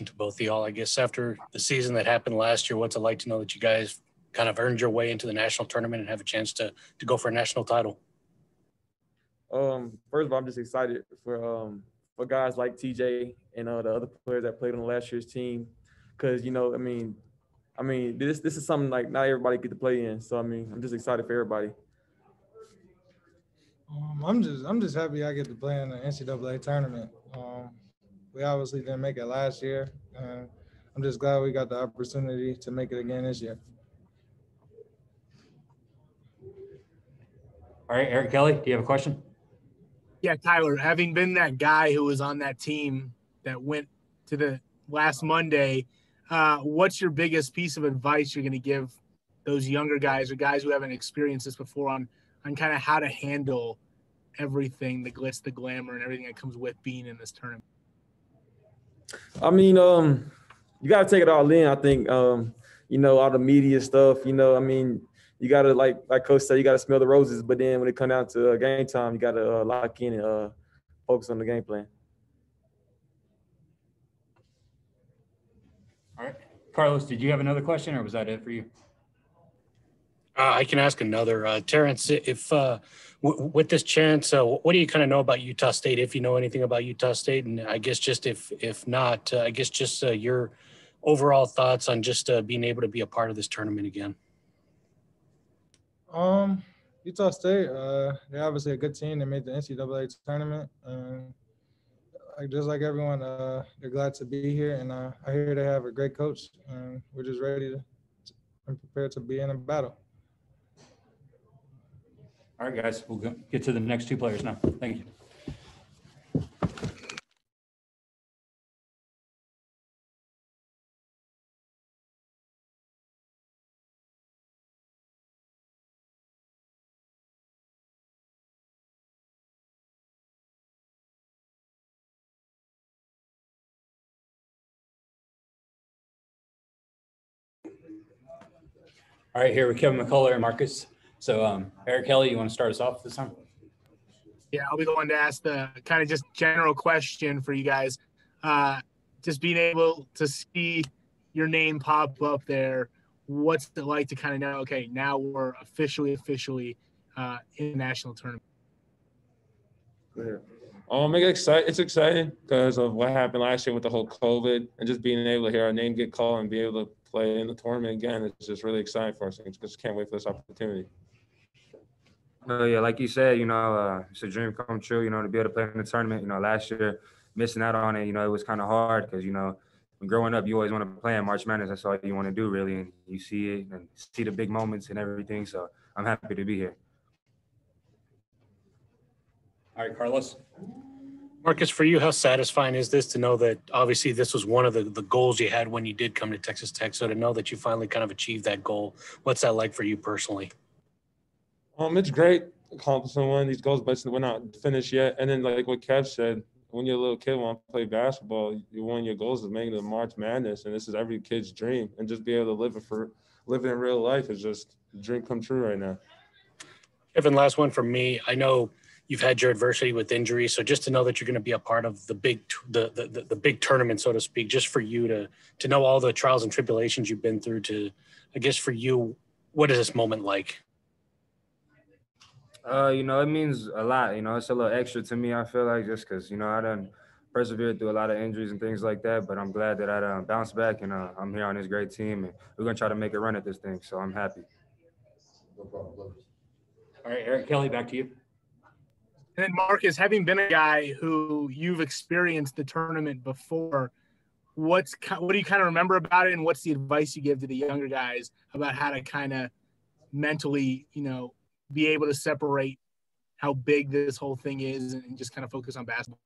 to both of y'all. I guess after the season that happened last year, what's it like to know that you guys kind of earned your way into the national tournament and have a chance to go for a national title? First of all, I'm just excited for guys like TJ and the other players that played on last year's team, because I mean this is something like not everybody get to play in. So I mean, I'm just excited for everybody. I'm just happy I get to play in the NCAA tournament. We obviously didn't make it last year, and I'm just glad we got the opportunity to make it again this year. All right, Eric Kelly, do you have a question? Yeah, Tyler, having been that guy who was on that team that went to the last Monday, what's your biggest piece of advice you're going to give those younger guys or guys who haven't experienced this before on kind of how to handle everything, the glitz, the glamour, and everything that comes with being in this tournament? I mean, you got to take it all in. I think, all the media stuff, I mean, you got to, like Coach said, you got to smell the roses. But then when it comes down to game time, you got to lock in and focus on the game plan. All right. Carlos, did you have another question, or was that it for you? I can ask another. Terrence, if with this chance, what do you kind of know about Utah State, if you know anything about Utah State? And I guess just if not, I guess just your overall thoughts on just being able to be a part of this tournament again. Utah State, they're obviously a good team. They made the NCAA tournament, and just like everyone, they're glad to be here. And I hear they have a great coach, and we're just ready and prepared to be in a battle. All right, guys, we'll get to the next two players now. Thank you. All right, here with Kevin McCullough and Marcus. So Eric Kelly, you want to start us off this time? Yeah, I'll be the one to ask the kind of just general question for you guys. Just being able to see your name pop up there, what's it like to kind of know, okay, now we're officially in the national tournament? It's exciting because of what happened last year with the whole COVID, and just being able to hear our name get called and be able to play in the tournament again. It's just really exciting for us. I just can't wait for this opportunity. Yeah, like you said, it's a dream come true, to be able to play in the tournament. Last year, missing out on it, it was kind of hard because, when growing up, you always want to play in March Madness. That's all you want to do, really. And you see it and see the big moments and everything. So I'm happy to be here. All right, Carlos. Marcus, for you, how satisfying is this to know that obviously this was one of the goals you had when you did come to Texas Tech? So to know that you finally kind of achieved that goal, what's that like for you personally? It's great accomplishing one of these goals, but we're not finished yet. And then like what Kev said, when you're a little kid want to play basketball, one of your goals is making the March Madness, and this is every kid's dream. And just be able to live it in real life is just a dream come true right now. Kevin, last one from me. I know you've had your adversity with injury, so just to know that you're going to be a part of the big tournament, so to speak, just for you to know all the trials and tribulations you've been through. I guess for you, what is this moment like? It means a lot. It's a little extra to me, I feel like, just because, I done persevered through a lot of injuries and things like that. But I'm glad that I bounced back, and I'm here on this great team, and we're going to try to make a run at this thing. So I'm happy. No problem. All right, Eric Kelly, back to you. And then Marcus, having been a guy who you've experienced the tournament before, what do you kind of remember about it, and what's the advice you give to the younger guys about how to kind of mentally, be able to separate how big this whole thing is and just kind of focus on basketball?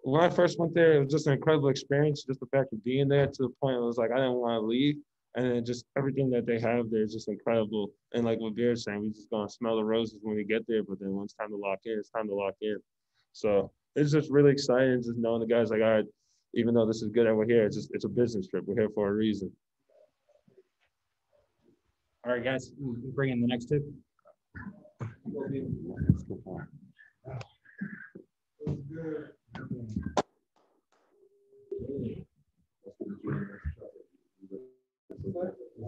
When I first went there, it was just an incredible experience. Just the fact of being there, to the point it was like I didn't want to leave. And then just everything that they have there is just incredible. And like what Bear's saying, we're just going to smell the roses when we get there. But then when it's time to lock in, it's time to lock in. So it's just really exciting just knowing the guys like, all right, even though this is good and we're here, it's a business trip. We're here for a reason. All right, guys, we'll bring in the next two.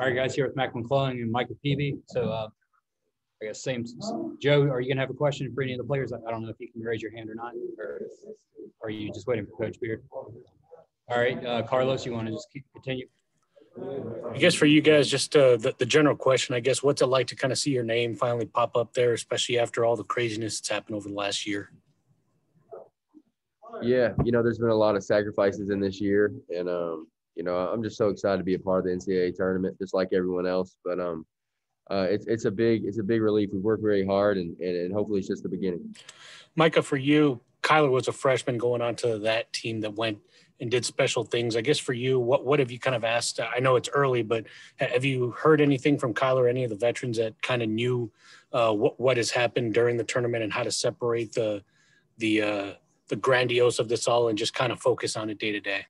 All right, guys, here with Mac McClellan and Michael Peavy. So I guess same. Joe, are you going to have a question for any of the players? I don't know if you can raise your hand or not, or are you just waiting for Coach Beard? All right, Carlos, you want to just continue? I guess for you guys, just the general question, I guess, what's it like to kind of see your name finally pop up there, especially after all the craziness that's happened over the last year? Yeah, there's been a lot of sacrifices in this year, and I'm just so excited to be a part of the NCAA tournament, just like everyone else. But it's a big relief. We've worked very hard, and hopefully it's just the beginning. Micah, for you, Kyler was a freshman going on to that team that went and did special things. I guess for you, what have you kind of asked? I know it's early, but have you heard anything from Kyler, any of the veterans that kind of knew what has happened during the tournament and how to separate the grandiose of this all and just kind of focus on it day to day?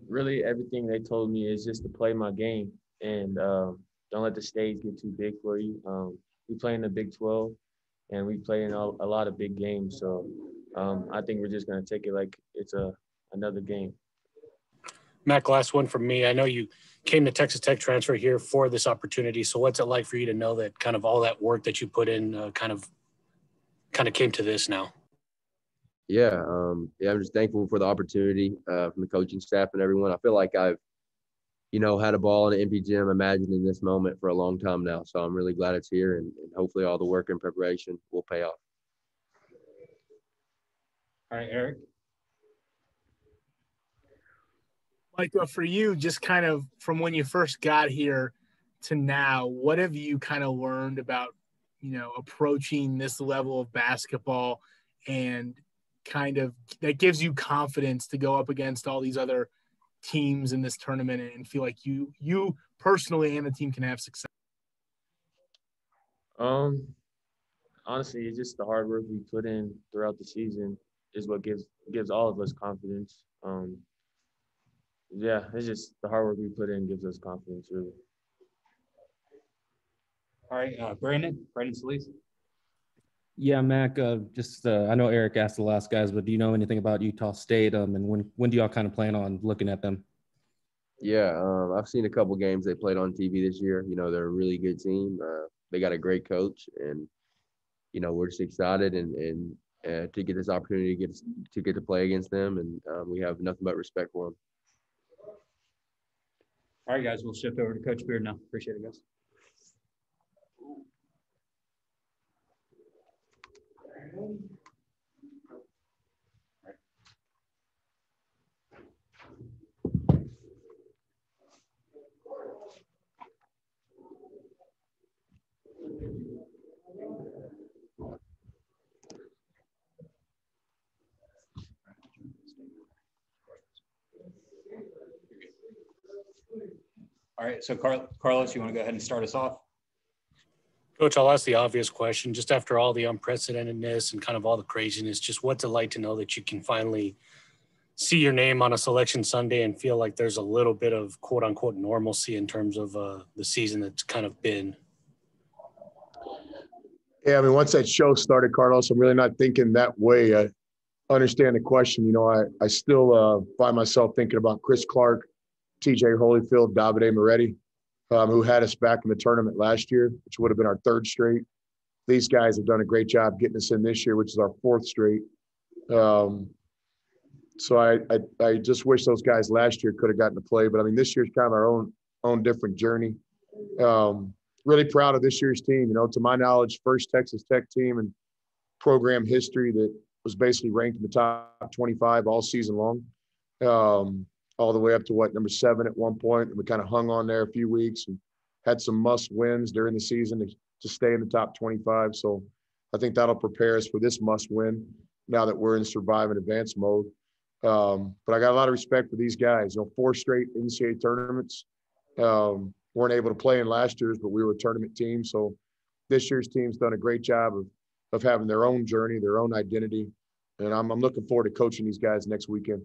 Really, everything they told me is just to play my game and don't let the stage get too big for you. We play in the Big 12, and we play in a lot of big games. So I think we're just going to take it like it's another game. Mac, last one from me. I know you came to Texas Tech, transfer here for this opportunity. So what's it like for you to know that kind of all that work that you put in kind of came to this now? Yeah, I'm just thankful for the opportunity from the coaching staff and everyone. I feel like I've, had a ball in an empty gym, imagining this moment for a long time now. So I'm really glad it's here, and hopefully all the work and preparation will pay off. All right, Eric. Like for you, just kind of from when you first got here to now, what have you kind of learned about, approaching this level of basketball and kind of that gives you confidence to go up against all these other teams in this tournament and feel like you personally and the team can have success? Honestly, it's just the hard work we put in throughout the season is what gives all of us confidence. Yeah, it's just the hard work we put in gives us confidence, really. All right, Brandon Solis. Yeah, Mac, I know Eric asked the last guys, but do you know anything about Utah State? And when do y'all kind of plan on looking at them? Yeah, I've seen a couple games they played on TV this year. They're a really good team. They got a great coach, and we're just excited and to get this opportunity to get to play against them, and we have nothing but respect for them. All right, guys, we'll shift over to Coach Beard now. Appreciate it, guys. All right, so Carlos, you want to go ahead and start us off? Coach, I'll ask the obvious question. Just after all the unprecedentedness and kind of all the craziness, just what's it like to know that you can finally see your name on a selection Sunday and feel like there's a little bit of quote unquote normalcy in terms of the season that's kind of been? Yeah, once that show started, Carlos, I'm really not thinking that way. I understand the question. I still find myself thinking about Chris Clark, TJ Holyfield, Davide Moretti, who had us back in the tournament last year, which would have been our third straight. These guys have done a great job getting us in this year, which is our fourth straight. So I just wish those guys last year could have gotten to play. But, this year's kind of our own different journey. Really proud of this year's team. To my knowledge, first Texas Tech team in program history that was basically ranked in the top 25 all season long. All the way up to number 7 at one point. And we kind of hung on there a few weeks and had some must wins during the season to stay in the top 25. So I think that'll prepare us for this must win now that we're in survive and advance mode. But I got a lot of respect for these guys. 4 straight NCAA tournaments. Weren't able to play in last year's, but we were a tournament team. So this year's team's done a great job of having their own journey, their own identity. And I'm looking forward to coaching these guys next weekend.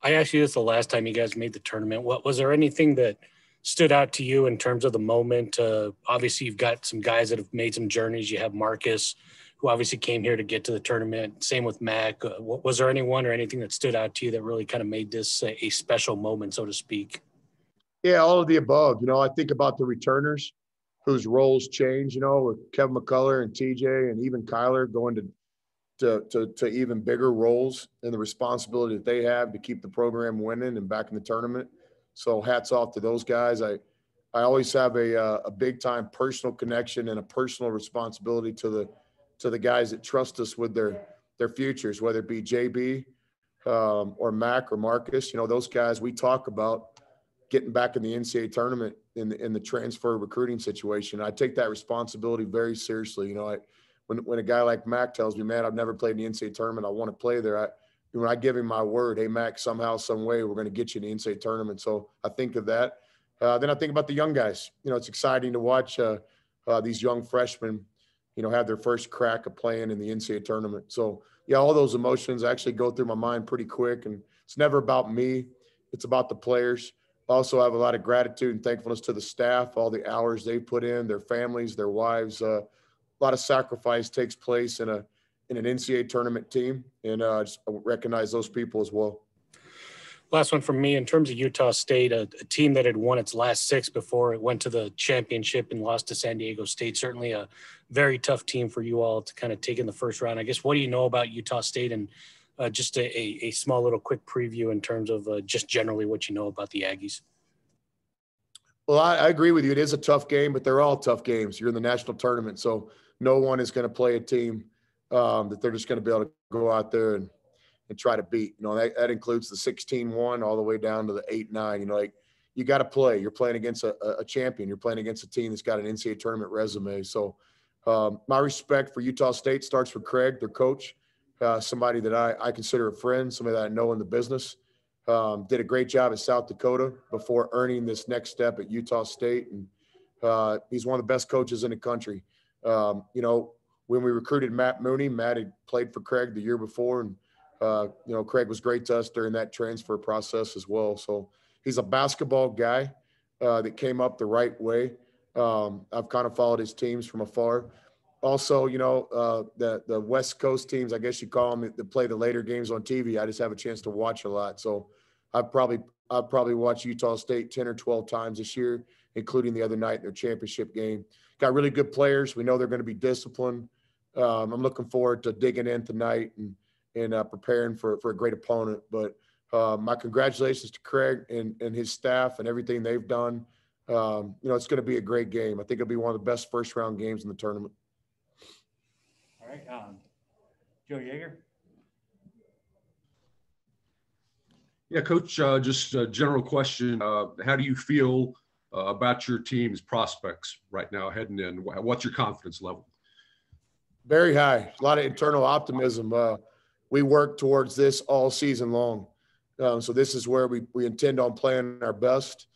I asked you this the last time you guys made the tournament. Was there anything that stood out to you in terms of the moment? Obviously, you've got some guys that have made some journeys. You have Marcus, who obviously came here to get to the tournament. Same with Mac. Was there anyone or anything that stood out to you that really kind of made this a special moment, so to speak? Yeah, all of the above. I think about the returners whose roles change, with Kevin McCullough and TJ and even Kyler going to even bigger roles and the responsibility that they have to keep the program winning and back in the tournament. So hats off to those guys. I always have a big time personal connection and a personal responsibility to the guys that trust us with their futures, whether it be JB or Mac or Marcus. Those guys we talk about getting back in the NCAA tournament in the transfer recruiting situation. I take that responsibility very seriously. When a guy like Mac tells me, man, I've never played in the NCAA tournament, I want to play there. When I give him my word, hey, Mac, somehow, some way, we're going to get you in the NCAA tournament. So I think of that. Then I think about the young guys. It's exciting to watch these young freshmen, have their first crack of playing in the NCAA tournament. So, yeah, all those emotions actually go through my mind pretty quick. And it's never about me. It's about the players. I also have a lot of gratitude and thankfulness to the staff, all the hours they put in, their families, their wives. A lot of sacrifice takes place in an NCAA tournament team, and just recognize those people as well. Last one from me. In terms of Utah State, a team that had won its last 6 before it went to the championship and lost to San Diego State, certainly a very tough team for you all to kind of take in the first round. I guess, what do you know about Utah State, and just a small little quick preview in terms of just generally what you know about the Aggies? Well, I agree with you. It is a tough game, but they're all tough games. You're in the national tournament, so no one is going to play a team that they're just going to be able to go out there and try to beat. That includes the 16-1 all the way down to the 8-9. You got to play. You're playing against a champion. You're playing against a team that's got an NCAA tournament resume. So my respect for Utah State starts with Craig, their coach, somebody that I consider a friend, somebody that I know in the business. Did a great job at South Dakota before earning this next step at Utah State. And he's one of the best coaches in the country. When we recruited Matt Mooney, Matt had played for Craig the year before. And, Craig was great to us during that transfer process as well. So he's a basketball guy that came up the right way. I've kind of followed his teams from afar. Also, the West Coast teams, I guess you call them, that play the later games on TV. I just have a chance to watch a lot. So I've probably watched Utah State 10 or 12 times this year, including the other night in their championship game. Got really good players. We know they're going to be disciplined. I'm looking forward to digging in tonight and preparing for a great opponent. But my congratulations to Craig and his staff and everything they've done. It's going to be a great game. I think it'll be one of the best first-round games in the tournament. All right, Joe Yeager. Yeah, Coach, just a general question. How do you feel about your team's prospects right now heading in? What's your confidence level? Very high. A lot of internal optimism. We work towards this all season long. So this is where we intend on playing our best.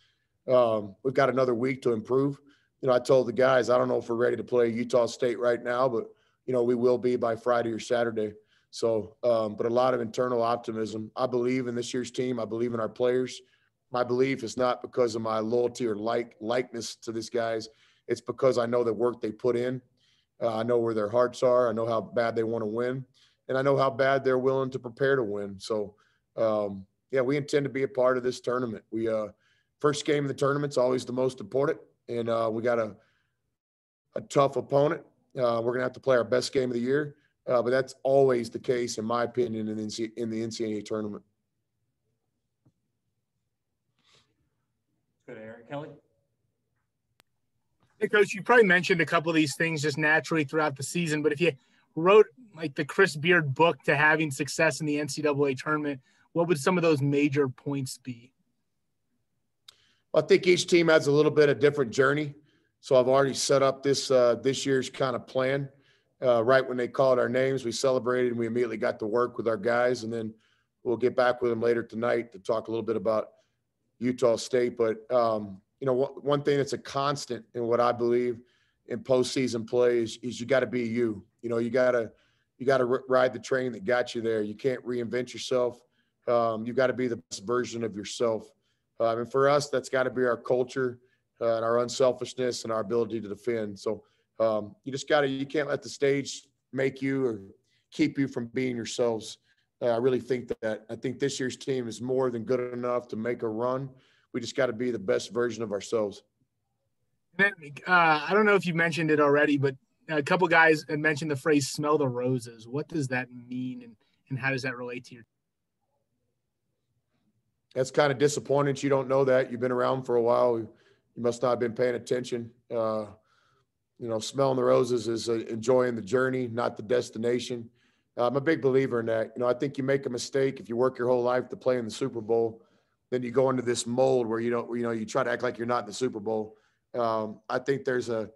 We've got another week to improve. I told the guys, I don't know if we're ready to play Utah State right now, but, we will be by Friday or Saturday. So, but a lot of internal optimism. I believe in this year's team. I believe in our players. My belief is not because of my loyalty or likeness to these guys. It's because I know the work they put in. I know where their hearts are. I know how bad they want to win. And I know how bad they're willing to prepare to win. So, we intend to be a part of this tournament. We first game of the tournament's always the most important. And we got a tough opponent. We're going to have to play our best game of the year. But that's always the case, in my opinion, in the NCAA tournament. Good, Eric. Kelly? Hey, Coach, you probably mentioned a couple of these things just naturally throughout the season, but if you wrote like the Chris Beard book to having success in the NCAA tournament, what would some of those major points be? I think each team has a little bit of different journey. So I've already set up this year's kind of plan. Right when they called our names, we celebrated and we immediately got to work with our guys. And then we'll get back with them later tonight to talk a little bit about Utah State. But, one thing that's a constant in what I believe in postseason play is you got to be you. You got to ride the train that got you there. You can't reinvent yourself. You got to be the best version of yourself. And for us, that's got to be our culture and our unselfishness and our ability to defend. So you can't let the stage make you or keep you from being yourselves. I really think that. I think this year's team is more than good enough to make a run. We just got to be the best version of ourselves. And then, I don't know if you mentioned it already, but a couple guys had mentioned the phrase "smell the roses." What does that mean, and how does that relate to your? That's kind of disappointing. You don't know that. You've been around for a while. You must not have been paying attention. Smelling the roses is enjoying the journey, not the destination. I'm a big believer in that. I think you make a mistake if you work your whole life to play in the Super Bowl, then you go into this mold where you try to act like you're not in the Super Bowl. I think there's a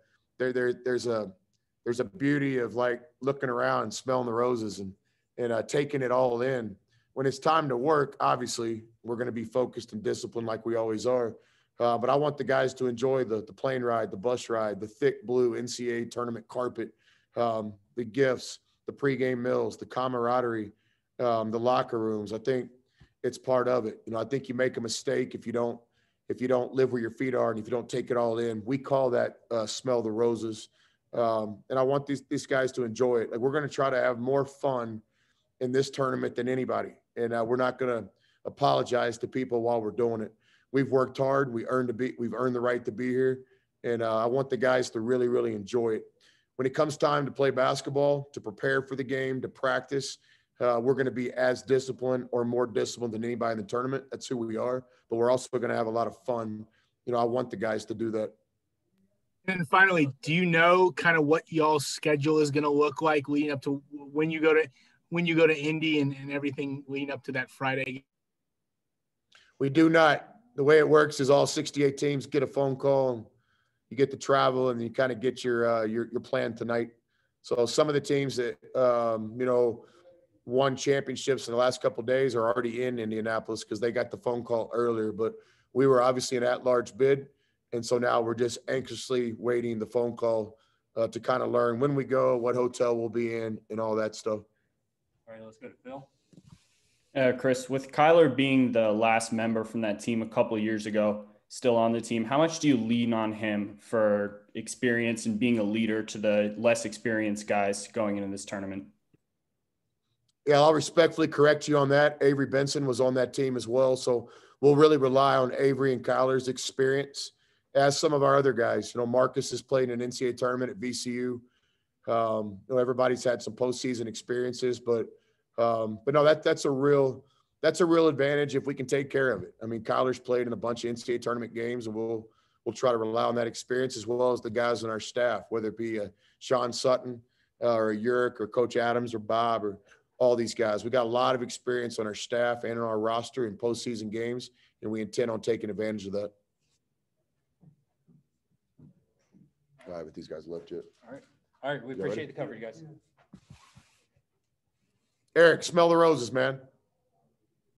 beauty of like looking around and smelling the roses and taking it all in. When it's time to work, obviously we're going to be focused and disciplined like we always are. But I want the guys to enjoy the plane ride, the bus ride, the thick blue NCAA tournament carpet, the gifts, the pregame meals, the camaraderie, the locker rooms. I think it's part of it. I think you make a mistake if you don't live where your feet are and if you don't take it all in. We call that smell the roses. And I want these guys to enjoy it. Like, we're going to try to have more fun in this tournament than anybody. And we're not going to apologize to people while we're doing it. We've worked hard. We've earned the right to be here. And I want the guys to really, really enjoy it. When it comes time to play basketball, to prepare for the game, to practice, we're going to be as disciplined or more disciplined than anybody in the tournament. That's who we are. But we're also going to have a lot of fun. I want the guys to do that. And finally, do you know kind of what y'all's schedule is going to look like leading up to when you go to Indy and everything leading up to that Friday? We do not. The way it works is all 68 teams get a phone call, and you get to travel, and you kind of get your plan tonight. So some of the teams that won championships in the last couple of days are already in Indianapolis because they got the phone call earlier. But we were obviously an at-large bid, and so now we're just anxiously waiting the phone call to kind of learn when we go, what hotel we'll be in, and all that stuff. All right, let's go to Phil. Chris, with Kyler being the last member from that team a couple of years ago, still on the team, how much do you lean on him for experience and being a leader to the less experienced guys going into this tournament? Yeah, I'll respectfully correct you on that. Avery Benson was on that team as well. So we'll really rely on Avery and Kyler's experience as some of our other guys. Marcus has played in an NCAA tournament at VCU. Everybody's had some postseason experiences, but no, that's a real advantage if we can take care of it. I mean, Kyler's played in a bunch of NCAA tournament games, and we'll try to rely on that experience as well as the guys on our staff, whether it be Sean Sutton or Yeager or Coach Adams or Bob or all these guys. We got a lot of experience on our staff and on our roster in postseason games, and we intend on taking advantage of that. All right, but these guys left yet. All right. We appreciate the coverage, guys. Eric, smell the roses, man.